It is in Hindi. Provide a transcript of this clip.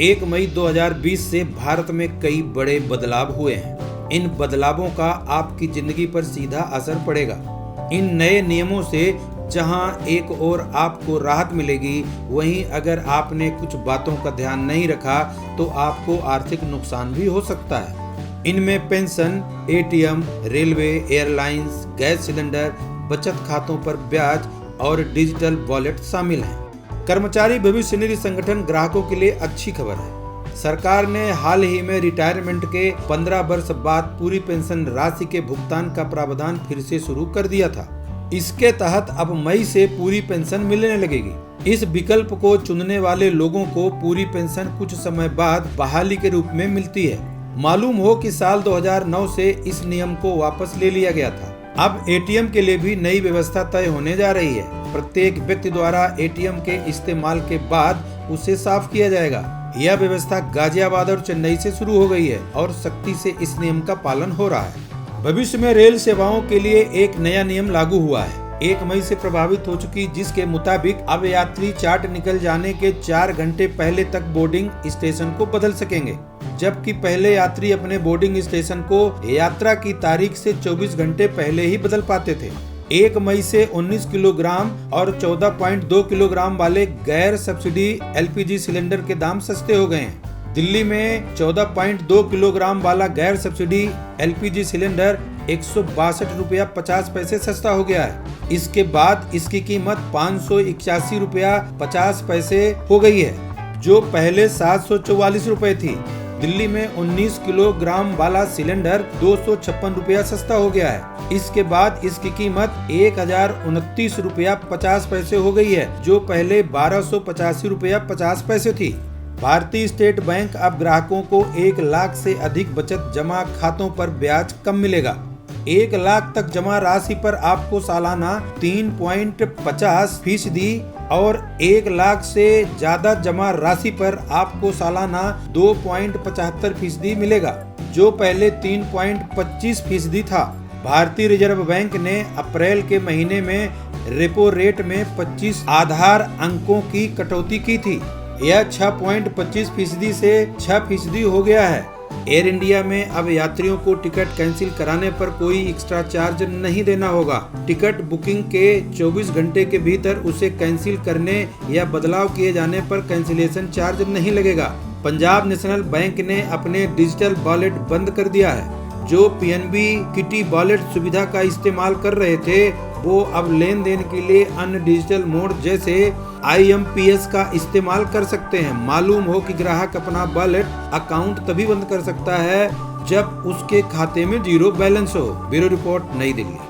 1 मई 2020 से भारत में कई बड़े बदलाव हुए हैं। इन बदलावों का आपकी जिंदगी पर सीधा असर पड़ेगा। इन नए नियमों से जहां एक ओर आपको राहत मिलेगी, वहीं अगर आपने कुछ बातों का ध्यान नहीं रखा तो आपको आर्थिक नुकसान भी हो सकता है। इनमें pension, ATM, railway, airlines, gas cylinder, बचत खातों पर ब्याज और डिजिटल वॉलेट शामिल हैं। कर्मचारी भविष्य निधि संगठन ग्राहकों के लिए अच्छी खबर है। सरकार ने हाल ही में रिटायरमेंट के 15 वर्ष बाद पूरी पेंशन राशि के भुगतान का प्रावधान फिर से शुरू कर दिया था। इसके तहत अब मई से पूरी पेंशन मिलने लगेगी। इस विकल्प को चुनने वाले लोगों को पूरी पेंशन कुछ समय बाद बहाली के रूप में मिलती है। मालूम हो कि साल 2009 से इस नियम को वापस ले लिया गया था। अब एटीएम के लिए भी नई व्यवस्था तय होने जा रही है। प्रत्येक व्यक्ति द्वारा एटीएम के इस्तेमाल के बाद उसे साफ किया जाएगा। यह व्यवस्था गाजियाबाद और चेन्नई से शुरू हो गई है और सख्ती से इस नियम का पालन हो रहा है। भविष्य में रेल सेवाओं के लिए एक नया नियम लागू हुआ है। 1 मई से प्रभावित हो चुकी, जिसके मुताबिक अब यात्री चार्ट निकल जाने के 4 घंटे पहले तक बोर्डिंग स्टेशन को बदल सकेंगे, जबकि पहले यात्री अपने बोर्डिंग स्टेशन को यात्रा की तारीख से 24 घंटे पहले ही बदल पाते थे। 1 मई से 19 किलोग्राम और 14.2 किलोग्राम वाले गैर सब्सिडी एलपीजी सिलेंडर के दाम सस्ते हो गए हैं। दिल्ली में 14.2 किलोग्राम वाला गैर सब्सिडी एलपीजी सिलेंडर 162 रुपया 50 पैसे सस्ता हो गया है। इसके बाद इसकी कीमत 581 रुपया 50 पैसे हो गई है, जो पहले 744 रुपए थी। दिल्ली में 19 किलोग्राम वाला सिलेंडर 256 रुपया सस्ता हो गया है। इसके बाद इसकी कीमत 1029 रुपया 50 पैसे हो गई है, जो पहले 1285 रुपया 50 पैसे थी। भारतीय स्टेट बैंक अब ग्राहकों को 1 लाख से अधिक बचत जमा खातों पर ब्याज कम मिलेगा। 1 लाख तक जमा राशि पर आपको सालाना 3.50% और 1 लाख से ज्यादा जमा राशि पर आपको सालाना 2.75% मिलेगा, जो पहले 3.25% था। भारतीय रिजर्व बैंक ने अप्रैल के महीने में रेपो रेट में 25 आधार अंकों की कटौती की थी। यह 6.25% से 6% हो गया है। एयर इंडिया में अब यात्रियों को टिकट कैंसिल कराने पर कोई एक्स्ट्रा चार्ज नहीं देना होगा। टिकट बुकिंग के 24 घंटे के भीतर उसे कैंसिल करने या बदलाव किए जाने पर कैंसिलेशन चार्ज नहीं लगेगा। पंजाब नेशनल बैंक ने अपने डिजिटल वॉलेट बंद कर दिया है। जो पीएनबी किटी वॉलेट सुविधा का इस्तेमाल कर रहे थे, वो अब लेन देन के लिए अन्य डिजिटल मोड जैसे IMPS का इस्तेमाल कर सकते हैं। मालूम हो कि ग्राहक अपना वॉलेट अकाउंट तभी बंद कर सकता है जब उसके खाते में 0 बैलेंस हो। ब्यूरो रिपोर्ट, नई दिल्ली।